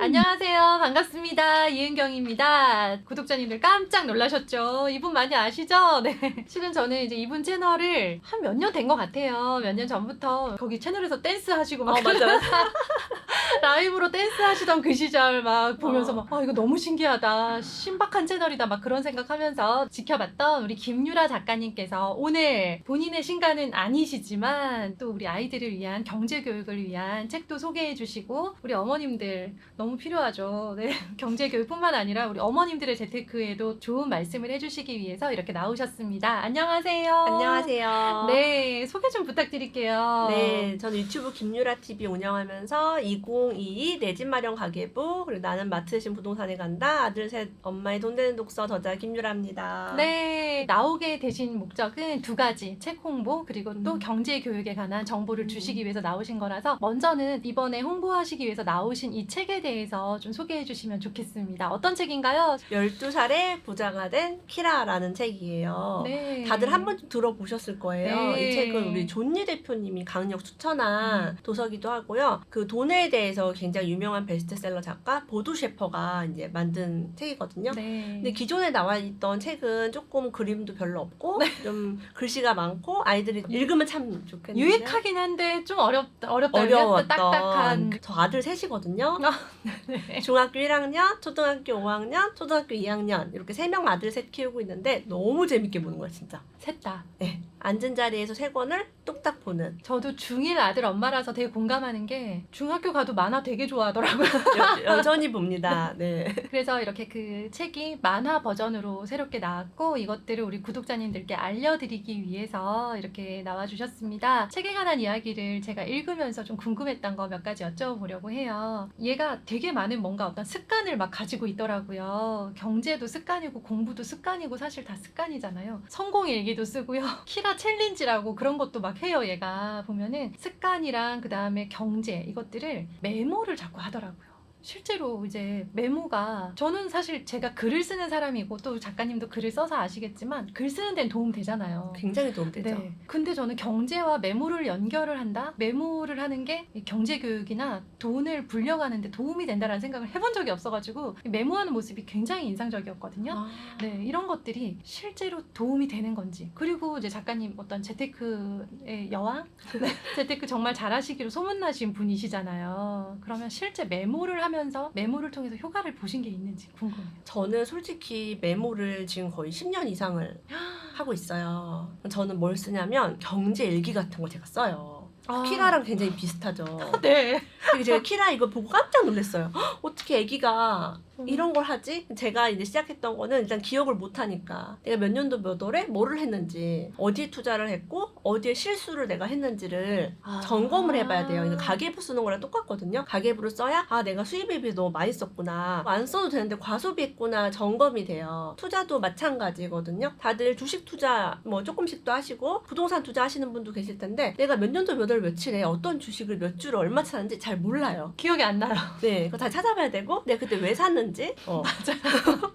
안녕하세요. 반갑습니다. 이은경입니다. 구독자님들 깜짝 놀라셨죠? 이분 많이 아시죠? 네. 실은 저는 이제 이분 채널을 한 몇 년 된 것 같아요. 몇 년 전부터 거기 채널에서 댄스 하시고 막 맞아요. 라이브로 댄스 하시던 그 시절 막 보면서 막 이거 너무 신기하다. 신박한 채널이다. 막 그런 생각하면서 지켜봤던 우리 김유라 작가님께서 오늘 본인의 신간은 아니시지만 또 우리 아이들을 위한 경제 교육을 위한 책도 소개해 주시고 우리 어머님들 너무 필요하죠. 네. 경제 교육뿐만 아니라 우리 어머님들의 재테크에도 좋은 말씀을 해주시기 위해서 이렇게 나오셨습니다. 안녕하세요. 안녕하세요. 네, 소개 좀 부탁드릴게요. 네, 저는 유튜브 김유라 TV 운영하면서 2022 내 집 마련 가계부 그리고 나는 마트 대신 부동산에 간다 아들 셋 엄마의 돈 되는 독서 저자 김유라입니다. 네, 나오게 되신 목적은 두 가지, 책 홍보 그리고 또 경제 교육에 관한 정보를 주시기 위해서 나오신 거라서 먼저는 이번에 홍보하시기 위해서 나오신 이 책에 대해서 좀 소개해 주시면 좋겠습니다. 어떤 책인가요? 12살에 부자가 된 키라라는 책이에요. 네. 다들 한 번쯤 들어보셨을 거예요. 네. 이 책은 우리 존니 대표님이 강력 추천한 도서기도 하고요. 그 돈에 대해서 굉장히 유명한 베스트셀러 작가 보두 셰퍼가 이제 만든 책이거든요. 네. 근데 기존에 나와 있던 책은 조금 그림도 별로 없고 좀 글씨가 많고 아이들이 읽으면 참 좋겠는데 유익하긴 한데 좀 어렵다. 어려웠던 딱딱한. 저 아들 셋이거든요. 네. 중학교 1학년, 초등학교 5학년, 초등학교 2학년 이렇게 3명 아들 셋 키우고 있는데 너무 재밌게 보는 거야 진짜. 셋 다. 네. 앉은 자리에서 3권을 뚝딱 보는. 저도 중1 아들 엄마라서 되게 공감하는 게 중학교 가도 만화 되게 좋아하더라고요. 여전히 봅니다. 네. 그래서 이렇게 그 책이 만화 버전으로 새롭게 나왔고 이것들을 우리 구독자님들께 알려드리기 위해서 이렇게 나와주셨습니다. 책에 관한 이야기를 제가 읽으면서 좀 궁금했던 거 몇 가지 여쭤보려고 해요. 얘가 되게 많은 뭔가 어떤 습관을 막 가지고 있더라고요. 경제도 습관이고 공부도 습관이고 사실 다 습관이잖아요. 성공일기도 쓰고요. 키라 챌린지라고 그런 것도 막 해요. 얘가 보면은 습관이랑 그 다음에 경제 이것들을 메모를 자꾸 하더라고요. 실제로 이제 메모가 저는 사실 제가 글을 쓰는 사람이고 또 작가님도 글을 써서 아시겠지만 글 쓰는 데는 도움 되잖아요. 굉장히 도움되죠. 네. 근데 저는 경제와 메모를 연결을 한다? 메모를 하는 게 경제 교육이나 돈을 불려가는데 도움이 된다라는 생각을 해본 적이 없어가지고 메모하는 모습이 굉장히 인상적이었거든요. 네, 이런 것들이 실제로 도움이 되는 건지 그리고 이제 작가님 어떤 재테크의 여왕? 네, 재테크 정말 잘하시기로 소문나신 분이시잖아요. 그러면 실제 메모를 하면서 메모를 통해서 효과를 보신 게 있는지 궁금해요. 저는 솔직히 메모를 지금 거의 10년 이상을 하고 있어요. 저는 뭘 쓰냐면 경제 일기 같은 거 제가 써요. 키라랑 굉장히 비슷하죠. 네. 그리고 제가 키라 이거 보고 깜짝 놀랐어요. 어떻게 애기가 이런 걸 하지? 제가 이제 시작했던 거는 일단 기억을 못 하니까 내가 몇 년도 몇 월에 뭐를 했는지 어디에 투자를 했고 어디에 실수를 내가 했는지를 점검을 해봐야 돼요. 이거 가계부 쓰는 거랑 똑같거든요. 가계부를 써야 내가 수입에 비해 너무 많이 썼구나. 안 써도 되는데 과소비했구나 점검이 돼요. 투자도 마찬가지거든요. 다들 주식 투자 뭐 조금씩도 하시고 부동산 투자 하시는 분도 계실 텐데 내가 몇 년도 몇 월 며칠에 어떤 주식을 몇 주를 얼마 샀는지 잘 몰라요. 기억이 안 나요. 네, 그거 다 찾아봐야 되고 내가 그때 왜 샀는지 맞아요.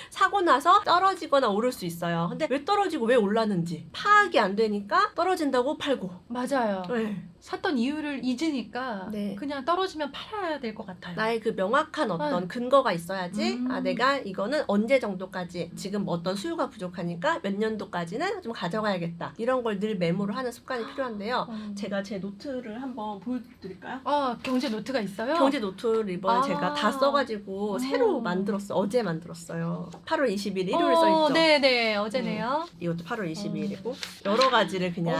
사고 나서 떨어지거나 오를 수 있어요. 근데 왜 떨어지고 왜 올랐는지 파악이 안 되니까 떨어진다고 팔고. 맞아요. 네. 샀던 이유를 잊으니까 네. 그냥 떨어지면 팔아야 될 것 같아요. 나의 그 명확한 어떤 근거가 있어야지 내가 이거는 언제 정도까지 지금 어떤 수요가 부족하니까 몇 년도까지는 좀 가져가야겠다. 이런 걸 늘 메모를 하는 습관이 필요한데요. 제가 제 노트를 한번 보여드릴까요? 경제 노트가 있어요? 경제 노트를 이번에 제가 다 써가지고 새로 만들었어요. 어제 만들었어요. 8월 20일 일요일 써있죠. 네네 어제네요. 이것도 8월 22일이고 여러 가지를 그냥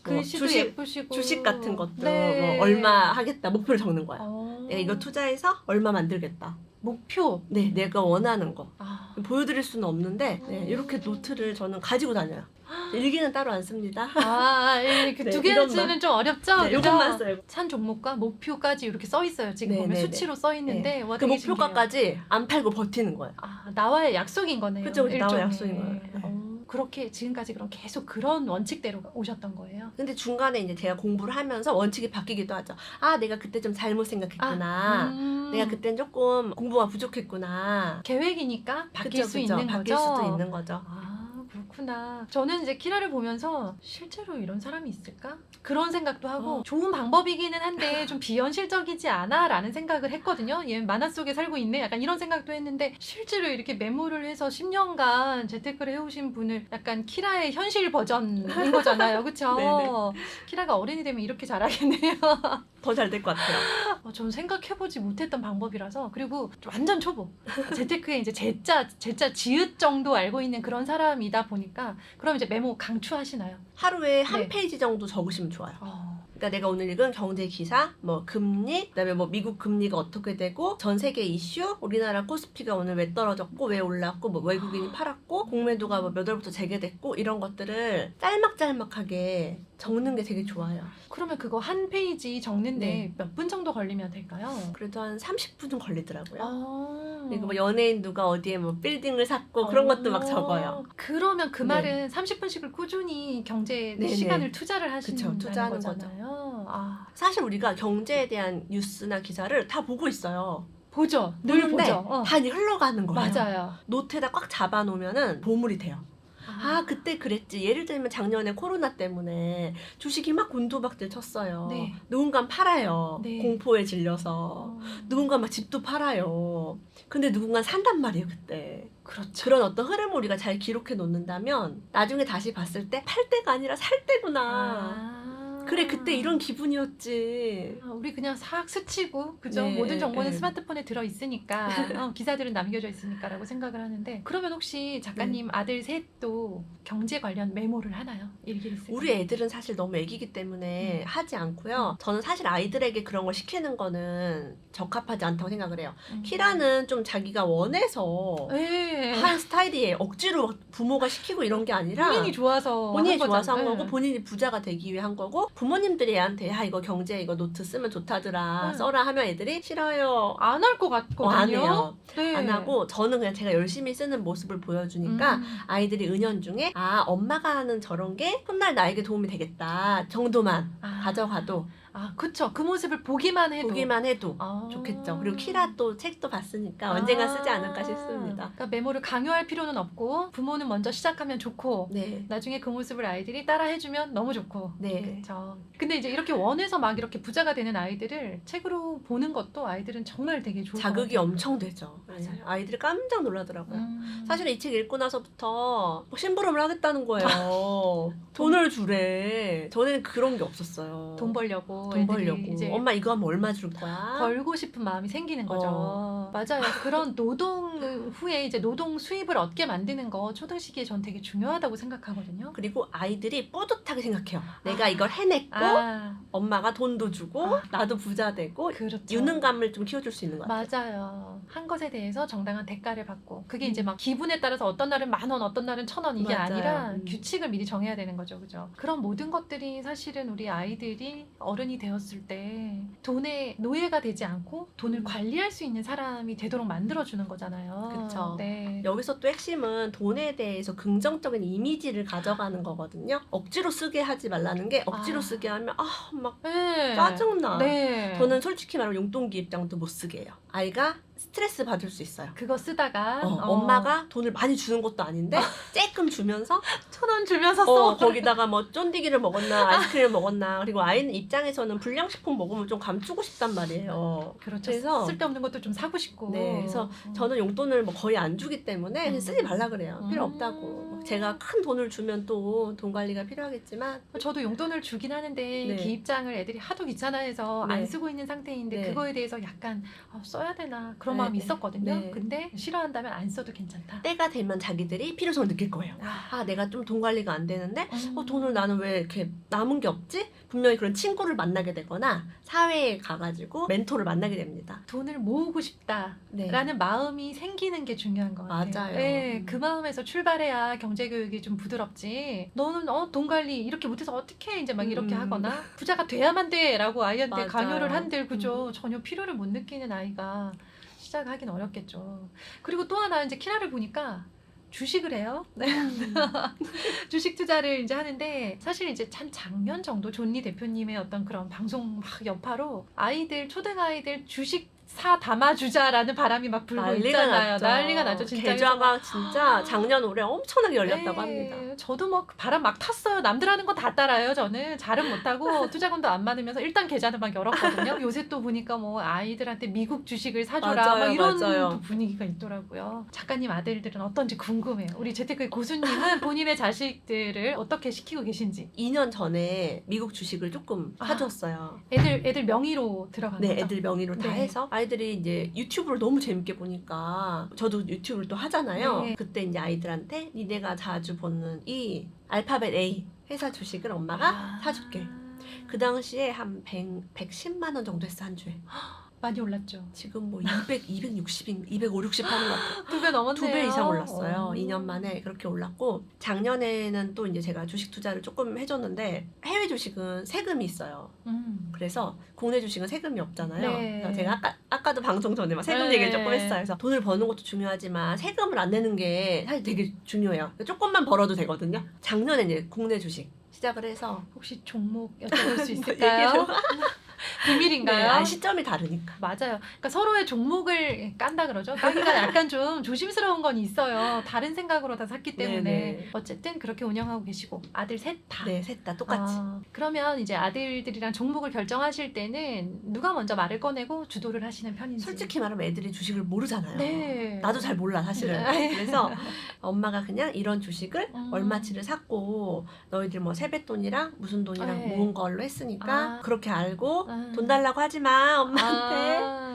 글씨도 예쁘시고 주식 같은 것도 네. 뭐 얼마 하겠다 목표를 적는 거야. 어. 내가 이거 투자해서 얼마 만들겠다. 목표. 네, 내가 원하는 거. 아. 보여드릴 수는 없는데 네, 이렇게 노트를 저는 가지고 다녀요. 일기는 따로 안 씁니다. 그 네, 두 개는 좀 어렵죠? 네, 이것만 써요. 산 종목과 목표까지 이렇게 써 있어요. 지금 네, 보면 네, 수치로 써 있는데 와, 그 되게 신기해요. 목표가까지 안 팔고 버티는 거예요. 나와의 약속인 거네요. 그쵸, 나와의 일종의. 약속인 거예요. 네. 그렇게 지금까지 그럼 계속 그런 원칙대로 오셨던 거예요? 근데 중간에 이제 제가 공부를 하면서 원칙이 바뀌기도 하죠. 내가 그때 좀 잘못 생각했구나. 내가 그땐 조금 공부가 부족했구나. 계획이니까 바뀔 그쵸, 수 그쵸. 있는 바뀔 거죠? 수도 있는 거죠. 그렇구나. 그렇구나. 저는 이제 키라를 보면서 실제로 이런 사람이 있을까? 그런 생각도 하고 좋은 방법이기는 한데 좀 비현실적이지 않아? 라는 생각을 했거든요. 얘 만화 속에 살고 있네? 약간 이런 생각도 했는데 실제로 이렇게 메모를 해서 10년간 재테크를 해오신 분을 약간 키라의 현실 버전인 거잖아요. 그쵸? 네네. 키라가 어른이 되면 이렇게 잘하겠네요. 더 잘 될 것 같아요. 전 생각해보지 못했던 방법이라서. 그리고 완전 초보. 재테크에 이제 제자 지읒 정도 알고 있는 그런 사람이다 보니까 그럼 이제 메모 강추하시나요? 하루에 한 네. 페이지 정도 적으시면 좋아요. 그러니까 내가 오늘 읽은 경제 기사, 뭐 금리, 그다음에 뭐 미국 금리가 어떻게 되고, 전 세계 이슈, 우리나라 코스피가 오늘 왜 떨어졌고, 왜 올랐고, 뭐 외국인이 팔았고, 공매도가 뭐 몇 월부터 재개됐고, 이런 것들을 짤막짤막하게 적는 게 되게 좋아요. 그러면 그거 한 페이지 적는데 네. 몇 분 정도 걸리면 될까요? 그래도 한 30분은 걸리더라고요. 그리고 뭐 아. 연예인 누가 어디에 뭐 빌딩을 샀고 그런 것도 막 적어요. 그러면 그 네. 말은 30분씩을 꾸준히 경제 네네. 시간을 투자를 하시는 투자하는 거잖아요. 아, 사실 우리가 경제에 대한 뉴스나 기사를 다 보고 있어요. 보죠. 늘 보는데 보죠. 다 이제 흘러가는 거예요. 맞아요. 노트에다 꽉 잡아놓으면은 보물이 돼요. 아, 그때 그랬지. 예를 들면 작년에 코로나 때문에 주식이 막 곤두박질 쳤어요. 네. 누군가 팔아요. 네. 공포에 질려서. 누군가 막 집도 팔아요. 근데 누군가 산단 말이에요, 그때. 그렇죠. 그런 어떤 흐름을 우리가 잘 기록해 놓는다면 나중에 다시 봤을 때 팔 때가 아니라 살 때구나. 그래, 그때 이런 기분이었지. 우리 그냥 싹 스치고 그죠? 네, 모든 정보는 네. 스마트폰에 들어있으니까 기사들은 남겨져 있으니까 라고 생각을 하는데 그러면 혹시 작가님 아들 셋도 경제 관련 메모를 하나요? 일기를 쓰고 우리 애들은 사실 너무 애기기 때문에 하지 않고요. 저는 사실 아이들에게 그런 걸 시키는 거는 적합하지 않다고 생각을 해요. 키라는 좀 자기가 원해서 네. 한 스타일이에요. 억지로 막 부모가 시키고 이런 게 아니라 본인이 좋아서 본인이 한 좋아서 한 거잖아요. 거고 본인이 부자가 되기 위해 한 거고 부모님들이 애한테 야 이거 경제 이거 노트 쓰면 좋다더라 네. 써라 하면 애들이 싫어요. 안 할 것 같거든요. 안 해요. 네. 안 하고 저는 그냥 제가 열심히 쓰는 모습을 보여주니까 아이들이 은연중에 아 엄마가 하는 저런 게 훗날 나에게 도움이 되겠다 정도만 가져가도 그쵸. 그 모습을 보기만 해도 좋겠죠. 그리고 키라 또 책도 봤으니까 언젠가 쓰지 않을까 싶습니다. 그러니까 메모를 강요할 필요는 없고 부모는 먼저 시작하면 좋고 네. 나중에 그 모습을 아이들이 따라해주면 너무 좋고. 네. 그쵸. 근데 이제 이렇게 원해서 막 이렇게 부자가 되는 아이들을 책으로 보는 것도 아이들은 정말 되게 좋을 자극이 것 같아요. 엄청 되죠. 맞아요. 아이들이 깜짝 놀라더라고요. 사실 이 이 책 읽고 나서부터 뭐 심부름을 하겠다는 거예요. 돈을 주래. 전에는 그런 게 없었어요. 돈 벌려고 돈 애들이 벌려고. 이제 엄마 이거 하면 얼마 줄 거야? 벌고 싶은 마음이 생기는 거죠. 맞아요. 그런 노동 후에 이제 노동 수입을 얻게 만드는 거 초등 시기에 전 되게 중요하다고 생각하거든요. 그리고 아이들이 뿌듯하게 생각해요. 내가 이걸 해냈고 엄마가 돈도 주고 나도 부자 되고 그렇죠. 유능감을 좀 키워줄 수 있는 것 같아요. 맞아요. 한 것에 대해서 정당한 대가를 받고 그게 이제 막 기분에 따라서 어떤 날은 10,000원, 어떤 날은 1,000원 이게 맞아요. 아니라 규칙을 미리 정해야 되는 거죠, 그죠? 그런 모든 것들이 사실은 우리 아이들이 어른이 되었을 때 돈의 노예가 되지 않고 돈을 관리할 수 있는 사람이 되도록 만들어주는 거잖아요. 그쵸. 네. 여기서 또 핵심은 돈에 대해서 긍정적인 이미지를 가져가는 거거든요. 억지로 쓰게 하지 말라는 게 억지로 쓰게 하면 막 네. 짜증나. 네. 저는 솔직히 말하면 용돈기 입장도 못 쓰게 해요. 아이가 스트레스 받을 수 있어요. 그거 쓰다가 엄마가 돈을 많이 주는 것도 아닌데 쬐끔 주면서 1,000원 주면서 써. 거기다가 뭐 쫀디기를 먹었나 아이스크림을 먹었나 그리고 아이는 입장에서는 불량식품 먹으면 좀 감추고 싶단 말이에요. 그렇죠. 그래서 쓸데없는 것도 좀 사고 싶고. 네, 그래서 저는 용돈을 뭐 거의 안 주기 때문에 그냥 쓰지 말라 그래요. 필요 없다고. 제가 큰 돈을 주면 또 돈 관리가 필요하겠지만 저도 용돈을 주긴 하는데 네. 기입장을 애들이 하도 귀찮아해서 네. 안 쓰고 있는 상태인데 네. 그거에 대해서 약간 써야 되나 그런 네. 마음이 있었거든요. 네. 근데 싫어한다면 안 써도 괜찮다. 때가 되면 자기들이 필요성을 느낄 거예요. 내가 좀 돈 관리가 안 되는데 돈을 나는 왜 이렇게 남은 게 없지? 분명히 그런 친구를 만나게 되거나 사회에 가가지고 멘토를 만나게 됩니다. 돈을 모으고 싶다라는 마음이 생기는 게 중요한 것 같아요. 맞아요. 네, 그 마음에서 출발해야 경제교육이 좀 부드럽지. 너는 돈 관리 이렇게 못해서 어떻게 이제 막 이렇게 하거나 부자가 돼야만 돼라고 아이한테 맞아요. 강요를 한들 그죠. 전혀 필요를 못 느끼는 아이가 시작하긴 어렵겠죠. 그리고 또 하나 이제 키라를 보니까 주식을 해요. 네. 주식 투자를 이제 하는데 사실 이제 한 작년 정도 존리 대표님의 어떤 그런 방송 막 여파로 아이들 초등 아이들 주식 사 담아주자라는 바람이 막 불고 난리가 있잖아요. 났죠. 난리가 나죠. 진짜. 계좌가 진짜 작년 올해 엄청나게 열렸다고 네, 합니다. 저도 뭐 바람 막 탔어요. 남들 하는 거 다 따라요. 저는 잘은 못하고 투자금도 안 많으면서 일단 계좌는 막 열었거든요. 요새 또 보니까 뭐 아이들한테 미국 주식을 사줘라 맞아요, 막 이런 맞아요. 또 분위기가 있더라고요. 작가님 아들들은 어떤지 궁금해요. 우리 재테크의 고수님은 본인의 자식들을 어떻게 시키고 계신지. 2년 전에 미국 주식을 조금 아. 사줬어요. 애들 명의로 들어간 네, 거죠? 애들 명의로 다 네. 해서 아이들이 이제 유튜브를 너무 재밌게 보니까 저도 유튜브를 또 하잖아요. 네. 그때 이제 아이들한테 니네가 자주 보는 이 알파벳 A 회사 주식을 엄마가 아. 사줄게. 그 당시에 한 110만 원 정도 했어, 한 주에. 많이 올랐죠. 지금 뭐 260, 250 하는 것 같아요. 2배 넘었네요. 2배 이상 올랐어요. 어. 2년 만에 그렇게 올랐고, 작년에는 또 이제 제가 주식 투자를 조금 해줬는데, 해외 주식은 세금이 있어요. 그래서 국내 주식은 세금이 없잖아요. 네. 그래서 제가 아까도 방송 전에 막 세금 네. 얘기를 조금 했어요. 그래서 돈을 버는 것도 중요하지만 세금을 안 내는 게 사실 되게 중요해요. 조금만 벌어도 되거든요. 작년에 이제 국내 주식 시작을 해서 혹시 종목 여쭤볼 수 얘기해줘. 있을까요? 비밀인가요? 네, 시점이 다르니까. 맞아요. 그러니까 서로의 종목을 깐다 그러죠. 까기가 약간 좀 조심스러운 건 있어요. 다른 생각으로 다 샀기 때문에. 네네. 어쨌든 그렇게 운영하고 계시고 아들 셋 다. 네, 셋 다 똑같이. 그러면 이제 아들들이랑 종목을 결정하실 때는 누가 먼저 말을 꺼내고 주도를 하시는 편인지. 솔직히 말하면 애들이 주식을 모르잖아요. 네. 나도 잘 몰라 사실은. 네. 그래서 엄마가 그냥 이런 주식을 음. 얼마치를 샀고 너희들 뭐 세뱃돈이랑 무슨 돈이랑 네. 모은 걸로 했으니까 아. 그렇게 알고 아. 돈 달라고 하지 마 엄마한테.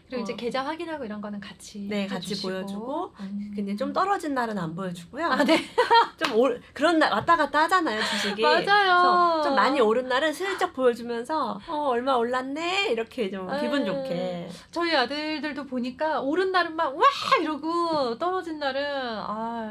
그리고 이제 어. 계좌 확인하고 이런 거는 같이 네, 같이 해주시고. 보여주고. 근데 좀 떨어진 날은 안 보여주고요. 아, 네. 그런 날 왔다 갔다 하잖아요 주식이. 맞아요. 그래서 좀 많이 오른 날은 슬쩍 보여주면서 얼마 올랐네 이렇게 좀 기분 에이. 좋게. 저희 아들들도 보니까 오른 날은 막 와 이러고 떨어진 날은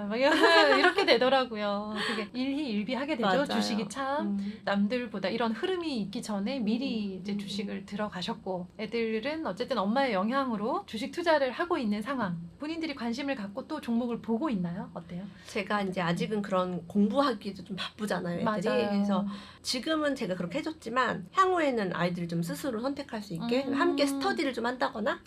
막 이렇게 되더라고요. 그게 일희일비하게 되죠. 맞아요. 주식이 참 음. 남들보다 이런 흐름이 있기 전에 미리 이제 주식을 들어가셨고 애들은 어쨌든 엄마의 영향으로 주식 투자를 하고 있는 상황. 본인들이 관심을 갖고 또 종목을 보고 있나요? 어때요? 제가 이제 아직은 그런 공부하기도 좀 바쁘잖아요 애들이. 맞아요. 그래서 지금은 제가 그렇게 해줬지만 향후에는 아이들이 좀 스스로 선택할 수 있게 음. 함께 스터디를 좀 한다거나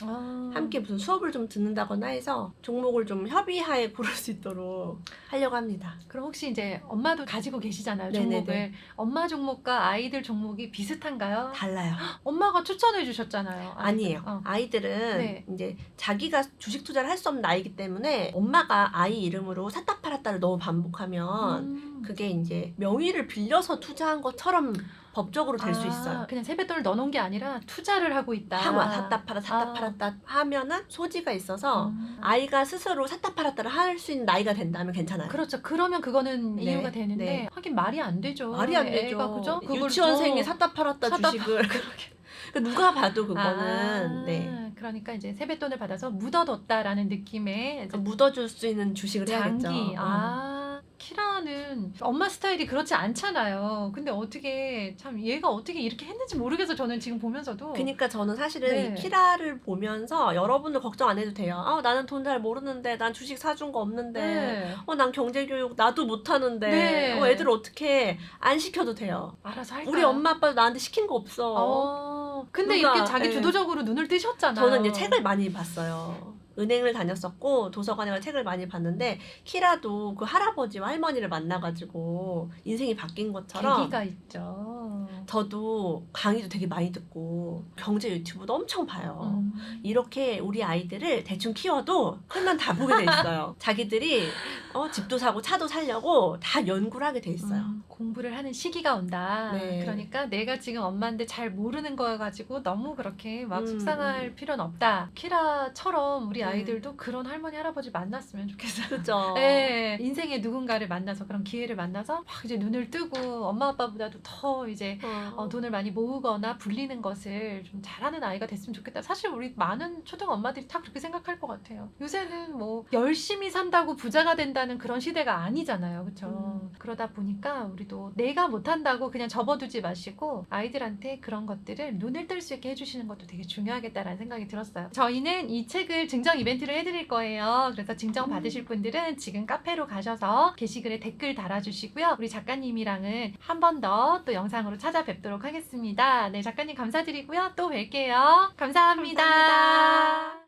함께 무슨 수업을 좀 듣는다거나 해서 종목을 좀 협의하에 고를 수 있도록 하려고 합니다. 그럼 혹시 이제 엄마도 가지고 계시잖아요. 네네네. 종목을. 엄마 종목과 아이들 종목이 비슷한가요? 달라요. 엄마가 추천해 주셨잖아요. 아니에요. 어. 아이들은 네. 이제 자기가 주식 투자를 할 수 없는 나이기 때문에 엄마가 아이 이름으로 샀다 팔았다를 너무 반복하면 그게 이제 명의를 빌려서 투자한 것처럼 법적으로 될 수 있어요. 그냥 세뱃돈을 넣어놓은 게 아니라 투자를 하고 있다. 하고 샀다 팔아 샀다 아. 팔았다 하면은 소지가 있어서 음. 아이가 스스로 샀다 팔았다를 할 수 있는 나이가 된다면 괜찮아요. 그렇죠. 그러면 그거는 네, 이유가 되는데 네. 하긴 말이 안 되죠. 말이 안 되죠. 애가 그죠? 그걸 유치원생이 또 샀다 팔았다 샀다 주식을 그러니까 누가 봐도 그거는 네. 그러니까 이제 세뱃돈을 받아서 묻어뒀다라는 느낌의 이제 그러니까 묻어줄 수 있는 주식을 장기. 해야겠죠. 키라는 엄마 스타일이 그렇지 않잖아요. 근데 어떻게 참 얘가 어떻게 이렇게 했는지 모르겠어. 저는 지금 보면서도. 그러니까 저는 사실은 네. 이 키라를 보면서 여러분들 걱정 안 해도 돼요. 나는 돈 잘 모르는데 난 주식 사준 거 없는데 네. 난 경제교육 나도 못하는데 네. 애들 어떻게 안 시켜도 돼요. 알아서 할까? 우리 엄마 아빠도 나한테 시킨 거 없어. 근데 누가, 이렇게 자기 예. 주도적으로 눈을 뜨셨잖아요. 저는 이제 책을 많이 봤어요. 은행을 다녔었고 도서관에 가서 책을 많이 봤는데 키라도 그 할아버지와 할머니를 만나가지고 인생이 바뀐 것처럼 계기가 있죠. 저도 강의도 되게 많이 듣고 경제 유튜브도 엄청 봐요. 이렇게 우리 아이들을 대충 키워도 크면 다 보게 돼 있어요. 자기들이 집도 사고 차도 사려고 다 연구를 하게 돼 있어요. 공부를 하는 시기가 온다. 네. 그러니까 내가 지금 엄마인데 잘 모르는 거 가지고 너무 그렇게 막 음, 속상할 필요는 없다. 키라처럼 우리 네. 아이들도 그런 할머니 할아버지 만났으면 좋겠어요. 그죠? 네, 인생의 누군가를 만나서 그런 기회를 만나서 막 이제 눈을 뜨고 엄마 아빠보다도 더 이제 돈을 많이 모으거나 불리는 것을 좀 잘하는 아이가 됐으면 좋겠다. 사실 우리 많은 초등 엄마들이 다 그렇게 생각할 것 같아요. 요새는 뭐 열심히 산다고 부자가 된다는 그런 시대가 아니잖아요. 그렇죠? 그러다 보니까 우리도 내가 못한다고 그냥 접어두지 마시고 아이들한테 그런 것들을 눈을 뜰 수 있게 해주시는 것도 되게 중요하겠다라는 생각이 들었어요. 저희는 이 책을 증정 이벤트를 해드릴 거예요. 그래서 증정 받으실 분들은 지금 카페로 가셔서 게시글에 댓글 달아주시고요. 우리 작가님이랑은 한 번 더 또 영상으로 찾아뵙도록 하겠습니다. 네, 작가님 감사드리고요. 또 뵐게요. 감사합니다. 감사합니다.